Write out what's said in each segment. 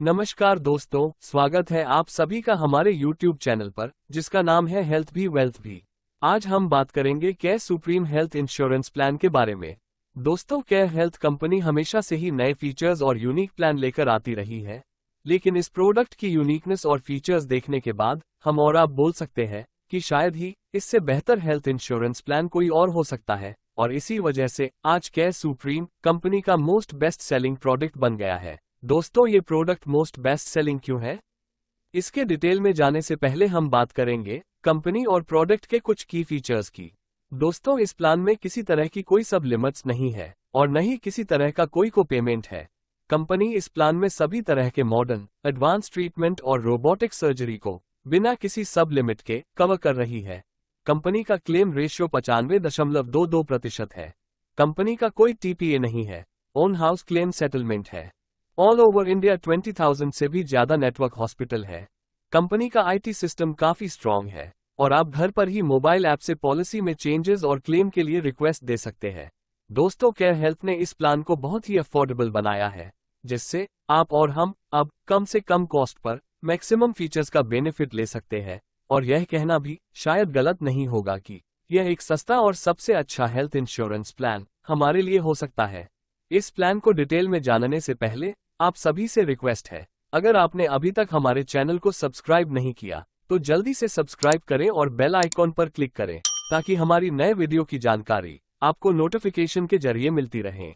नमस्कार दोस्तों, स्वागत है आप सभी का हमारे YouTube चैनल पर, जिसका नाम है हेल्थ भी वेल्थ भी। आज हम बात करेंगे care supreme health insurance plan के बारे में। दोस्तों, केयर हेल्थ कंपनी हमेशा से ही नए फीचर्स और यूनिक प्लान लेकर आती रही है, लेकिन इस प्रोडक्ट की यूनिकनेस और फीचर्स देखने के बाद हम और आप बोल सकते हैं कि शायद ही इससे बेहतर हेल्थ इंश्योरेंस प्लान कोई और हो सकता है, और इसी वजह से आज केयर सुप्रीम कंपनी का मोस्ट बेस्ट सेलिंग प्रोडक्ट बन गया है। दोस्तों, ये प्रोडक्ट मोस्ट बेस्ट सेलिंग क्यों है, इसके डिटेल में जाने से पहले हम बात करेंगे कंपनी और प्रोडक्ट के कुछ की फीचर्स की। दोस्तों, इस प्लान में किसी तरह की कोई सब लिमिट्स नहीं है और न ही किसी तरह का कोई को पेमेंट है। कंपनी इस प्लान में सभी तरह के मॉडर्न एडवांस ट्रीटमेंट और रोबोटिक सर्जरी को बिना किसी सब लिमिट के कवर कर रही है। कंपनी का क्लेम रेशियो 95.22% है। कंपनी का कोई टीपीए नहीं है। ओन हाउस क्लेम सेटलमेंट है। ऑल ओवर इंडिया 20,000 से भी ज्यादा नेटवर्क हॉस्पिटल है। कंपनी का आईटी सिस्टम काफी स्ट्रॉन्ग है और आप घर पर ही मोबाइल ऐप से पॉलिसी में चेंजेस और क्लेम के लिए रिक्वेस्ट दे सकते हैं। दोस्तों, केयर हेल्थ ने इस प्लान को बहुत ही अफोर्डेबल बनाया है, जिससे आप और हम अब कम से कम कॉस्ट पर मैक्सिमम फीचर्स का बेनिफिट ले सकते हैं। और यह कहना भी शायद गलत नहीं होगा कि यह एक सस्ता और सबसे अच्छा हेल्थ इंश्योरेंस प्लान हमारे लिए हो सकता है। इस प्लान को डिटेल में जानने से पहले आप सभी से रिक्वेस्ट है, अगर आपने अभी तक हमारे चैनल को सब्सक्राइब नहीं किया तो जल्दी से सब्सक्राइब करें और बेल आइकॉन पर क्लिक करें, ताकि हमारी नए वीडियो की जानकारी आपको नोटिफिकेशन के जरिए मिलती रहे।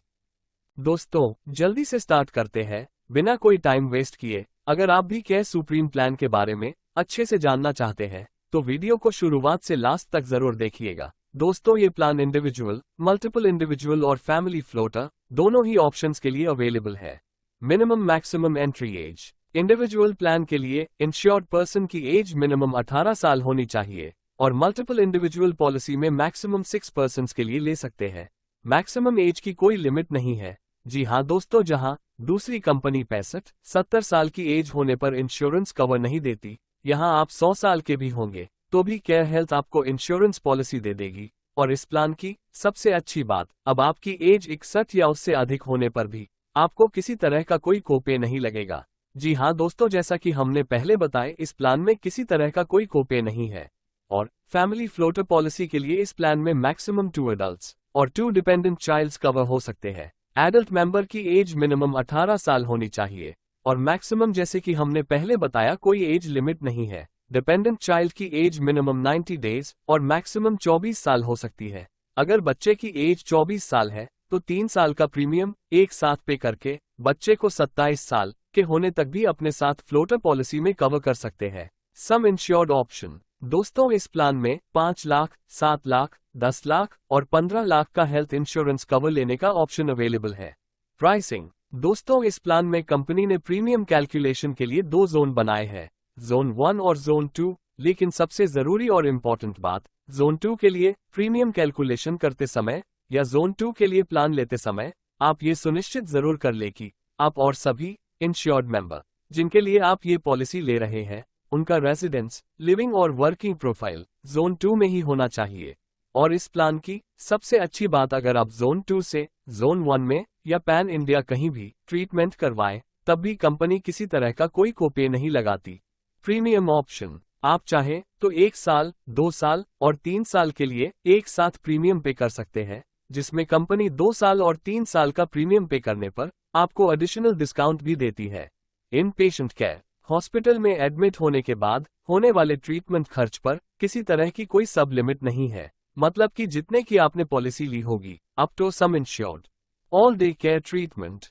दोस्तों, जल्दी से स्टार्ट करते हैं बिना कोई टाइम वेस्ट किए। अगर आप भी केयर सुप्रीम प्लान के बारे में अच्छे से जानना चाहते हैं तो वीडियो को शुरुआत से लास्ट तक जरूर देखिएगा। दोस्तों, ये प्लान इंडिविजुअल, मल्टीपल इंडिविजुअल और फैमिली फ्लोटर दोनों ही ऑप्शंस के लिए अवेलेबल है। Minimum maximum entry age. Individual plan के लिए इंश्योर्ड पर्सन की एज मिनिमम 18 साल होनी चाहिए और मल्टीपल इंडिविजुअल पॉलिसी में मैक्सिमम 6 पर्सन्स के लिए ले सकते हैं। मैक्सिमम एज की कोई लिमिट नहीं है। जी हाँ दोस्तों, जहां दूसरी कंपनी 65-70 साल की एज होने पर इंश्योरेंस कवर नहीं देती, यहां आप 100 साल के भी होंगे तो भी केयर हेल्थ आपको इंश्योरेंस पॉलिसी दे देगी। और इस प्लान की सबसे अच्छी बात, अब आपकी एज 61 या उससे अधिक होने पर भी आपको किसी तरह का कोई कोपे नहीं लगेगा। जी हाँ दोस्तों, जैसा कि हमने पहले बताया, इस प्लान में किसी तरह का कोई कोपे नहीं है। और फैमिली फ्लोटर पॉलिसी के लिए इस प्लान में मैक्सिमम 2 एडल्ट्स और 2 डिपेंडेंट चाइल्ड्स कवर हो सकते हैं। एडल्ट मेंबर की एज मिनिमम 18 साल होनी चाहिए और मैक्सिमम, जैसे कि हमने पहले बताया, कोई एज लिमिट नहीं है। डिपेंडेंट चाइल्ड की एज मिनिमम 90 डेज और मैक्सिमम 24 साल हो सकती है। अगर बच्चे की एज 24 साल है तो 3 साल का प्रीमियम एक साथ पे करके बच्चे को 27 साल के होने तक भी अपने साथ फ्लोटर पॉलिसी में कवर कर सकते हैं। सम इंश्योर्ड ऑप्शन। दोस्तों, इस प्लान में 5 लाख, 7 लाख, 10 लाख और 15 लाख का हेल्थ इंश्योरेंस कवर लेने का ऑप्शन अवेलेबल है। प्राइसिंग। दोस्तों, इस प्लान में कंपनी ने प्रीमियम कैलकुलेशन के लिए 2 जोन बनाए हैं, जोन 1 और जोन 2। लेकिन सबसे जरूरी और इम्पोर्टेंट बात, जोन 2 के लिए प्रीमियम कैलकुलेशन करते समय या जोन 2 के लिए प्लान लेते समय आप ये सुनिश्चित जरूर कर ले कि आप और सभी इंश्योर्ड मेंबर जिनके लिए आप ये पॉलिसी ले रहे हैं, उनका रेजिडेंस, लिविंग और वर्किंग प्रोफाइल जोन 2 में ही होना चाहिए। और इस प्लान की सबसे अच्छी बात, अगर आप जोन 2 से जोन 1 में या पैन इंडिया कहीं भी ट्रीटमेंट करवाएं, तब भी कंपनी किसी तरह का कोई कोपे नहीं लगाती। Premium option. आप चाहें तो 1 साल, 2 साल और 3 साल के लिए एक साथ प्रीमियम पे कर सकते हैं, जिसमें कंपनी 2 साल और 3 साल का प्रीमियम पे करने पर आपको एडिशनल डिस्काउंट भी देती है। इन पेशेंट केयर। हॉस्पिटल में एडमिट होने के बाद होने वाले ट्रीटमेंट खर्च पर किसी तरह की कोई सब लिमिट नहीं है, मतलब कि जितने की आपने पॉलिसी ली होगी, up to sum insured. All day care treatment.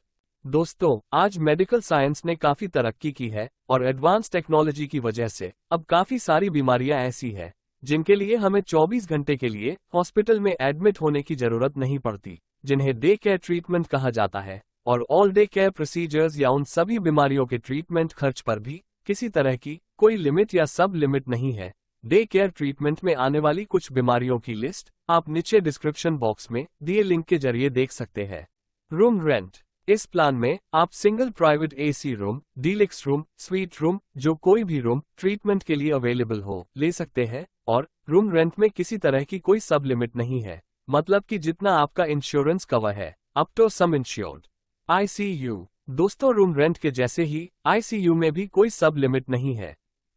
दोस्तों, आज मेडिकल साइंस ने काफी तरक्की की है और एडवांस टेक्नोलॉजी की वजह से अब काफी सारी बीमारियां ऐसी हैं जिनके लिए हमें 24 घंटे के लिए हॉस्पिटल में एडमिट होने की जरूरत नहीं पड़ती, जिन्हें डे केयर ट्रीटमेंट कहा जाता है। और ऑल डे केयर प्रोसीजर्स या उन सभी बीमारियों के ट्रीटमेंट खर्च पर भी किसी तरह की कोई लिमिट या सब लिमिट नहीं है। डे केयर ट्रीटमेंट में आने वाली कुछ बीमारियों की लिस्ट आप नीचे डिस्क्रिप्शन बॉक्स में दिए लिंक के जरिए देख सकते हैं। Room rent. इस प्लान में आप single private AC room, deluxe room, suite room, जो कोई भी रूम ट्रीटमेंट के लिए अवेलेबल हो, ले सकते हैं। और रूम रेंट में किसी तरह की कोई सब लिमिट नहीं है, मतलब कि जितना आपका इंश्योरेंस कवर है, up to sum insured. ICU. दोस्तों रूम रेंट के जैसे ही आईसीयू में भी कोई सब लिमिट नहीं है।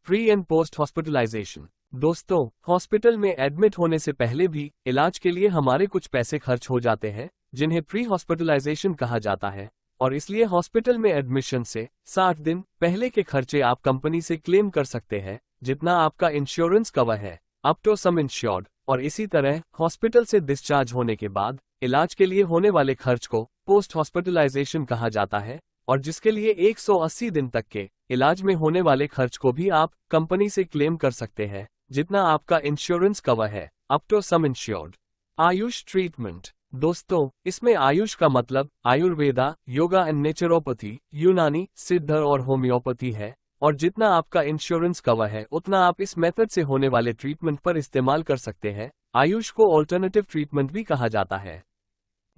Pre and post hospitalization. दोस्तों हॉस्पिटल में एडमिट होने से पहले भी इलाज के लिए हमारे कुछ पैसे खर्च हो जाते हैं, जिन्हें प्री हॉस्पिटलाइजेशन कहा जाता है, और इसलिए हॉस्पिटल में एडमिशन से 60 दिन पहले के खर्चे आप कंपनी से क्लेम कर सकते हैं, जितना आपका इंश्योरेंस कवर है, अप टू सम इंश्योर्ड। और इसी तरह हॉस्पिटल से डिस्चार्ज होने के बाद इलाज के लिए होने वाले खर्च को पोस्ट हॉस्पिटलाइजेशन कहा जाता है, और जिसके लिए 180 दिन तक के इलाज में होने वाले खर्च को भी आप कंपनी से क्लेम कर सकते हैं, जितना आपका इंश्योरेंस कवर है, up to sum insured. AYUSH treatment. दोस्तों इसमें आयुष का मतलब आयुर्वेदा, योगा एंड नेचुरोपैथी, यूनानी, सिद्ध और होम्योपैथी है, और जितना आपका इंश्योरेंस कवर है उतना आप इस मेथड से होने वाले ट्रीटमेंट पर इस्तेमाल कर सकते हैं। आयुष को ऑल्टरनेटिव ट्रीटमेंट भी कहा जाता है।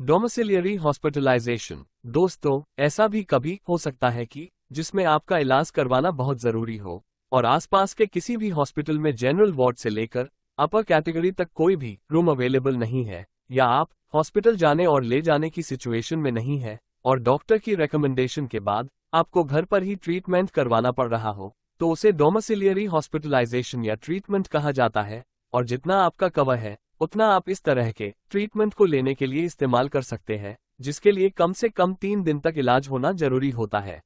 डोमिसिलियरी हॉस्पिटलाइजेशन। दोस्तों ऐसा भी कभी हो सकता है कि जिसमें आपका इलाज करवाना बहुत जरूरी हो और आसपास के किसी भी हॉस्पिटल में जनरल वार्ड से लेकर अपर कैटेगरी तक कोई भी रूम अवेलेबल नहीं है, या आप हॉस्पिटल जाने और ले जाने की सिचुएशन में नहीं है और डॉक्टर की रिकमेंडेशन के बाद आपको घर पर ही ट्रीटमेंट करवाना पड़ रहा हो, तो उसे डोमिसिलियरी हॉस्पिटलाइजेशन या ट्रीटमेंट कहा जाता है। और जितना आपका कवर है उतना आप इस तरह के ट्रीटमेंट को लेने के लिए इस्तेमाल कर सकते हैं, जिसके लिए कम से कम 3 दिन तक इलाज होना जरूरी होता है।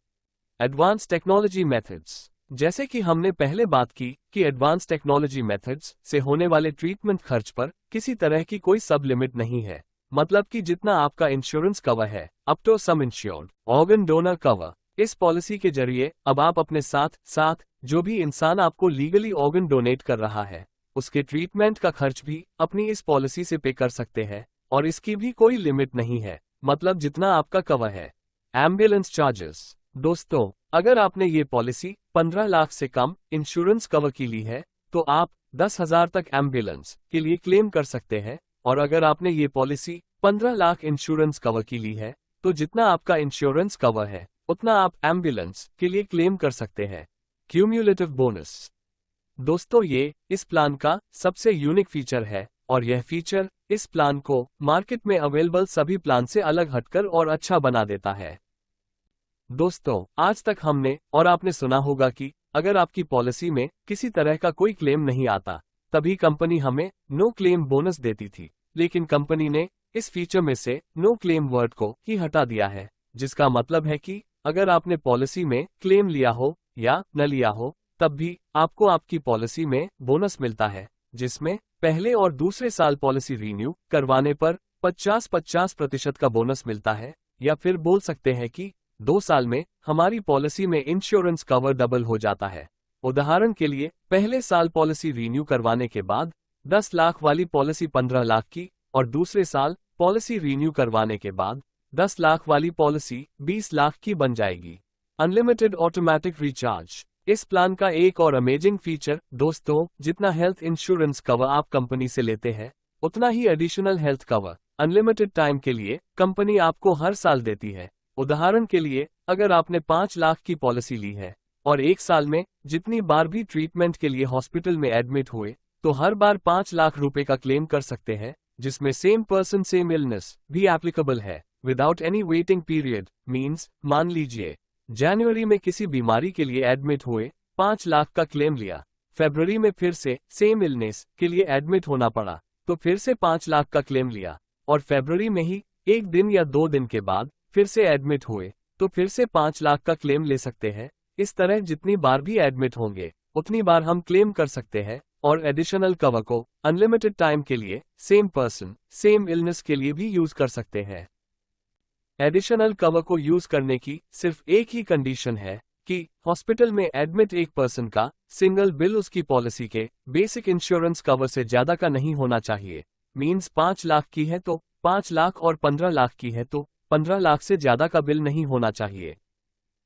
Advance technology methods. जैसे कि हमने पहले बात की कि एडवांस टेक्नोलॉजी मेथड्स से होने वाले ट्रीटमेंट खर्च पर किसी तरह की कोई सब लिमिट नहीं है, मतलब कि जितना आपका इंश्योरेंस कवर है, up to sum insured. Organ donor cover. इस पॉलिसी के जरिए अब आप अपने साथ साथ जो भी इंसान आपको लीगली ऑर्गन डोनेट कर रहा है उसके ट्रीटमेंट का खर्च भी अपनी इस पॉलिसी से पे कर सकते हैं, और इसकी भी कोई लिमिट नहीं है, मतलब जितना आपका कवर है। Ambulance charges. दोस्तों अगर आपने ये पॉलिसी 15 लाख से कम इंश्योरेंस कवर की ली है तो आप 10,000 तक एम्बुलेंस के लिए क्लेम कर सकते हैं, और अगर आपने ये पॉलिसी 15 लाख इंश्योरेंस कवर की ली है तो जितना आपका इंश्योरेंस कवर है उतना आप एम्बुलेंस के लिए क्लेम कर सकते हैं। Cumulative bonus. दोस्तों ये इस प्लान का सबसे यूनिक फीचर है, और यह फीचर इस प्लान को मार्केट में अवेलेबल सभी प्लान से अलग हटकर और अच्छा बना देता है। दोस्तों आज तक हमने और आपने सुना होगा कि अगर आपकी पॉलिसी में किसी तरह का कोई क्लेम नहीं आता तभी कंपनी हमें नो क्लेम बोनस देती थी, लेकिन कंपनी ने इस फीचर में से नो क्लेम वर्ड को ही हटा दिया है, जिसका मतलब है कि अगर आपने पॉलिसी में क्लेम लिया हो या न लिया हो तब भी आपको आपकी पॉलिसी में बोनस मिलता है, जिसमें पहले और दूसरे साल पॉलिसी रीन्यू करवाने पर 50-50% का बोनस मिलता है, या फिर बोल सकते हैं कि 2 साल में हमारी पॉलिसी में इंश्योरेंस कवर डबल हो जाता है। उदाहरण के लिए पहले साल पॉलिसी रीन्यू करवाने के बाद 10 लाख वाली पॉलिसी 15 लाख की, और दूसरे साल पॉलिसी रीन्यू करवाने के बाद 10 लाख वाली पॉलिसी 20 लाख की बन जाएगी। Unlimited automatic recharge. इस प्लान का एक और अमेजिंग फीचर दोस्तों, जितना हेल्थ इंश्योरेंस कवर आप कंपनी से लेते हैं उतना ही additional health cover unlimited time के लिए कंपनी आपको हर साल देती है। उदाहरण के लिए अगर आपने 5 लाख की पॉलिसी ली है और 1 साल में जितनी बार भी ट्रीटमेंट के लिए हॉस्पिटल में एडमिट हुए तो हर बार 5 लाख रुपए का क्लेम कर सकते हैं, जिसमें सेम पर्सन सेम इलनेस भी एप्लीकेबल है without any waiting period. Means मान लीजिए जनवरी में किसी बीमारी के लिए एडमिट हुए, 5 लाख का क्लेम लिया, फरवरी में फिर से सेम इलनेस के लिए एडमिट होना पड़ा तो फिर से 5 लाख का क्लेम लिया, और फरवरी में ही 1 दिन या 2 दिन के बाद फिर से एडमिट हुए तो फिर से 5 लाख का क्लेम ले सकते हैं। इस तरह जितनी बार भी एडमिट होंगे उतनी बार हम क्लेम कर सकते हैं, और एडिशनल कवर को अनलिमिटेड टाइम के लिए सेम पर्सन सेम इलनेस के लिए भी यूज कर सकते हैं। एडिशनल कवर को यूज करने की सिर्फ एक ही कंडीशन है कि हॉस्पिटल में एडमिट एक पर्सन का सिंगल बिल उसकी पॉलिसी के बेसिक इंश्योरेंस कवर से ज्यादा का नहीं होना चाहिए। मींस 5 लाख की है तो 5 लाख, और 15 लाख की है तो 15 लाख से ज्यादा का बिल नहीं होना चाहिए।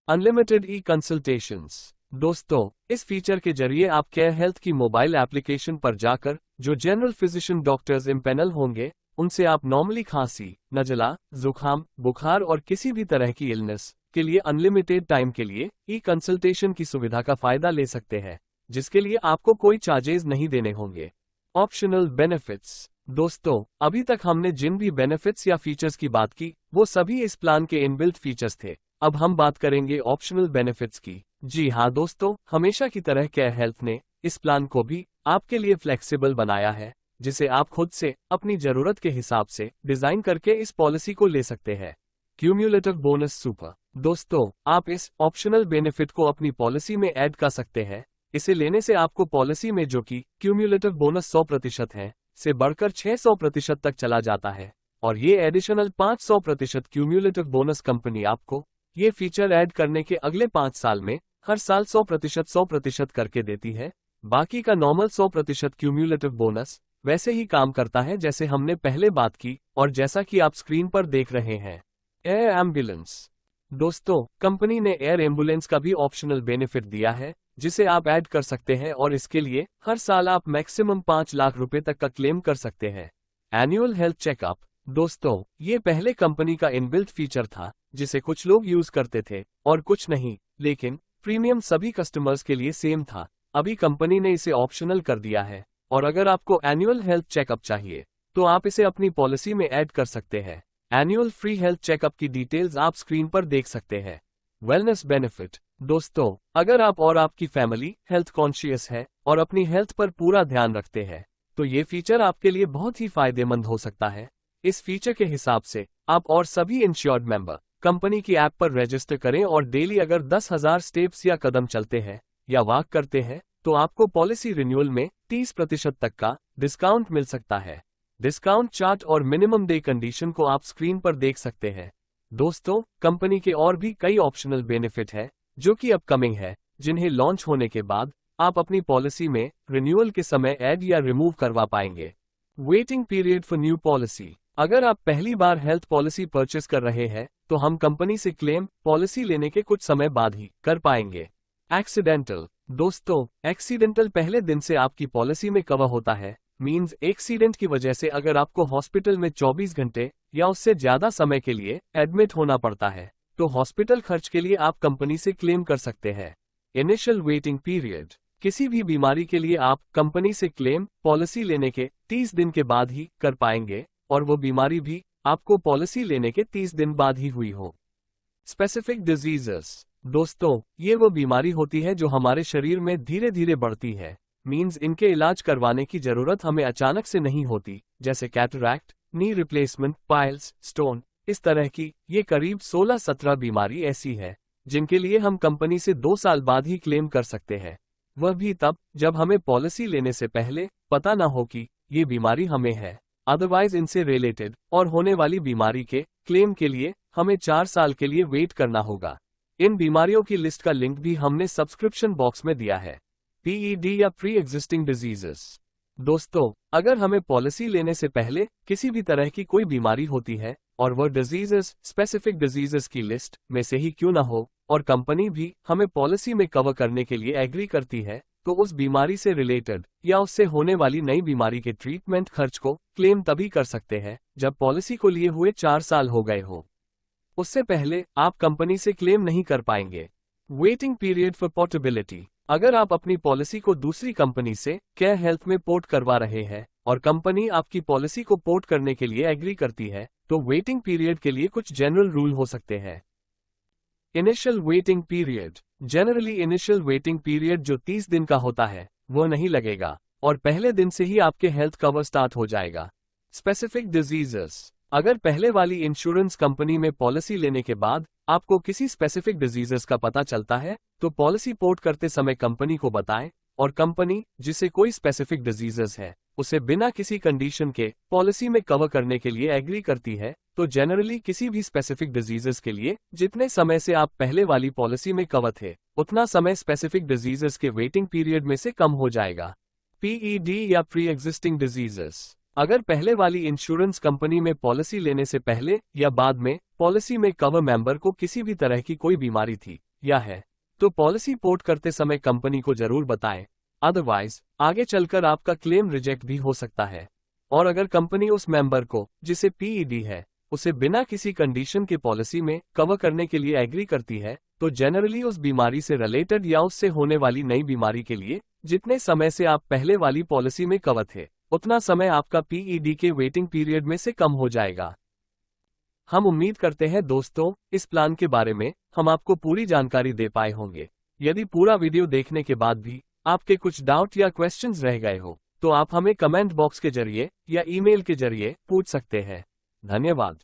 अनलिमिटेड ई कंसल्टेशंस। दोस्तों इस फीचर के जरिए आप केयर हेल्थ की मोबाइल एप्लीकेशन पर जाकर जो जनरल फिजिशियन डॉक्टर्स इम्पेनल होंगे उनसे आप नॉर्मली खांसी, नजला, जुकाम, बुखार और किसी भी तरह की इलनेस के लिए अनलिमिटेड टाइम के लिए ई कंसल्टेशन की सुविधा का फायदा ले सकते हैं, जिसके लिए आपको कोई चार्जेस नहीं देने होंगे। Optional benefits. दोस्तों अभी तक हमने जिन भी बेनिफिट्स या फीचर्स की बात की वो सभी इस प्लान के इनबिल्ट फीचर्स थे। अब हम बात करेंगे ऑप्शनल बेनिफिट्स की। जी हाँ दोस्तों, हमेशा की तरह केयर हेल्थ ने इस प्लान को भी आपके लिए फ्लेक्सिबल बनाया है, जिसे आप खुद से अपनी जरूरत के हिसाब से डिजाइन करके इस पॉलिसी को ले सकते हैं। Cumulative bonus super. दोस्तों, आप इस ऑप्शनल बेनिफिट को अपनी पॉलिसी में ऐड कर सकते हैं। इसे लेने से आपको पॉलिसी में जो कि क्यूम्युलेटिव बोनस 100% है से बढ़कर 600% तक चला जाता है, और ये एडिशनल 500% क्यूम्युलेटिव बोनस कंपनी आपको ये फीचर ऐड करने के अगले 5 साल में हर साल 100% करके देती है। बाकी का नॉर्मल 100% क्यूम्युलेटिव बोनस वैसे ही काम करता है जैसे हमने पहले बात की, और जैसा कि आप स्क्रीन पर देख रहे हैं। Air ambulance. दोस्तों, कंपनी ने एयर एम्बुलेंस का भी ऑप्शनल बेनिफिट दिया है, जिसे आप ऐड कर सकते हैं, और इसके लिए हर साल आप मैक्सिमम 5 लाख रुपए तक का क्लेम कर सकते हैं। Annual health checkup. दोस्तों, ये पहले कंपनी का इनबिल्ट फीचर था, जिसे कुछ लोग यूज करते थे और कुछ नहीं, लेकिन प्रीमियम सभी कस्टमर्स के लिए सेम था। अभी कंपनी ने इसे ऑप्शनल कर दिया है, और अगर आपको एनुअल हेल्थ चेकअप चाहिए तो आप इसे अपनी पॉलिसी में ऐड कर सकते हैं। एनुअल फ्री हेल्थ चेकअप की डिटेल्स आप स्क्रीन पर देख सकते हैं। Wellness benefit. दोस्तों, अगर आप और आपकी फैमिली हेल्थ कॉन्शियस है और अपनी हेल्थ पर पूरा ध्यान रखते हैं, तो ये फीचर आपके लिए बहुत ही फायदेमंद हो सकता है। इस फीचर के हिसाब से आप और सभी इंश्योर्ड मेंबर कंपनी की ऐप पर रजिस्टर करें, और डेली अगर 10,000 स्टेप्स या कदम चलते हैं या वॉक करते हैं तो आपको पॉलिसी रिन्यूअल में 30% तक का डिस्काउंट मिल सकता है। डिस्काउंट चार्ट और मिनिमम डे कंडीशन को आप स्क्रीन पर देख सकते हैं। दोस्तों, कंपनी के और भी कई ऑप्शनल बेनिफिट है जो कि अपकमिंग है, जिन्हें लॉन्च होने के बाद आप अपनी पॉलिसी में रिन्यूअल के समय ऐड या रिमूव करवा पाएंगे। Waiting period for new policy. अगर आप पहली बार हेल्थ पॉलिसी परचेस कर रहे हैं तो हम कंपनी से क्लेम पॉलिसी लेने के कुछ समय बाद ही कर पाएंगे। एक्सीडेंटल। दोस्तों, एक्सीडेंटल पहले दिन से आपकी पॉलिसी में कवर होता है। मींस एक्सीडेंट की वजह से अगर आपको हॉस्पिटल में 24 घंटे या उससे ज्यादा समय के लिए एडमिट होना पड़ता है, तो हॉस्पिटल खर्च के लिए आप कंपनी से क्लेम कर सकते हैं। Initial waiting period. किसी भी बीमारी के लिए आप कंपनी से क्लेम पॉलिसी लेने के 30 दिन के बाद ही कर पाएंगे, और वो बीमारी भी आपको पॉलिसी लेने के 30 दिन बाद ही हुई हो। Specific diseases. दोस्तों, ये वो बीमारी होती है जो हमारे शरीर में धीरे धीरे बढ़ती है। मींस इनके इलाज करवाने की जरूरत हमें अचानक से नहीं होती, जैसे cataract, knee replacement, piles, stone. इस तरह की ये करीब 16-17 बीमारी ऐसी है जिनके लिए हम कंपनी से 2 साल बाद ही क्लेम कर सकते हैं। वह भी तब जब हमें पॉलिसी लेने से पहले पता न हो कि ये बीमारी हमें है। अदरवाइज इनसे रिलेटेड और होने वाली बीमारी के क्लेम के लिए हमें 4 साल के लिए वेट करना होगा। इन बीमारियों की लिस्ट का लिंक भी हमने सब्सक्रिप्शन बॉक्स में दिया है। पीईडी या प्री एग्जिस्टिंग डिजीजेस। दोस्तों, अगर हमें पॉलिसी लेने से पहले किसी भी तरह की कोई बीमारी होती है और वह डिजीजेस स्पेसिफिक डिजीजेस की लिस्ट में से ही क्यों ना हो, और कंपनी भी हमें पॉलिसी में कवर करने के लिए एग्री करती है, तो उस बीमारी से रिलेटेड या उससे होने वाली नई बीमारी के ट्रीटमेंट खर्च को क्लेम तभी कर सकते हैं जब पॉलिसी को लिए हुए 4 साल हो गए हो। उससे पहले आप कंपनी से क्लेम नहीं कर पाएंगे। Waiting period for portability. अगर आप अपनी पॉलिसी को दूसरी कंपनी से केयर हेल्थ में पोर्ट करवा रहे हैं और कंपनी आपकी पॉलिसी को पोर्ट करने के लिए एग्री करती है, तो वेटिंग पीरियड के लिए कुछ जनरल रूल हो सकते हैं। Initial waiting period. Generally initial waiting period जो 30 दिन का होता है वो नहीं लगेगा, और पहले दिन से ही आपके हेल्थ कवर स्टार्ट हो जाएगा। Specific diseases. अगर पहले वाली इंश्योरेंस कंपनी में पॉलिसी लेने के बाद आपको किसी स्पेसिफिक डिजीजेस का पता चलता है, तो पॉलिसी पोर्ट करते समय कंपनी को बताएं, और कंपनी जिसे कोई स्पेसिफिक डिजीजेस है उसे बिना किसी कंडीशन के पॉलिसी में कवर करने के लिए एग्री करती है, तो जनरली किसी भी स्पेसिफिक डिजीजेस के लिए जितने समय से आप पहले वाली पॉलिसी में कवर थे, उतना समय स्पेसिफिक डिजीजेस के वेटिंग पीरियड में से कम हो जाएगा। पीईडी या प्री एग्जिस्टिंग डिजीजेस। अगर पहले वाली इंश्योरेंस कंपनी में पॉलिसी लेने से पहले या बाद में पॉलिसी में कवर मेंबर को किसी भी तरह की कोई बीमारी थी या है, तो पॉलिसी पोर्ट करते समय कंपनी को जरूर बताएं, अदरवाइज आगे चलकर आपका क्लेम रिजेक्ट भी हो सकता है। और अगर कंपनी उस मेंबर को जिसे पीईडी है उसे बिना किसी कंडीशन के पॉलिसी में कवर करने के लिए एग्री करती है, तो जनरली उस बीमारी से रिलेटेड या उससे होने वाली नई बीमारी के लिए जितने समय से आप पहले वाली पॉलिसी में कवर थे, उतना समय आपका पीईडी के वेटिंग पीरियड में से कम हो जाएगा। हम उम्मीद करते हैं दोस्तों, इस प्लान के बारे में हम आपको पूरी जानकारी दे पाए होंगे। यदि पूरा वीडियो देखने के बाद भी आपके कुछ डाउट या क्वेश्चंस रह गए हो, तो आप हमें कमेंट बॉक्स के जरिए या ईमेल के जरिए पूछ सकते हैं। धन्यवाद।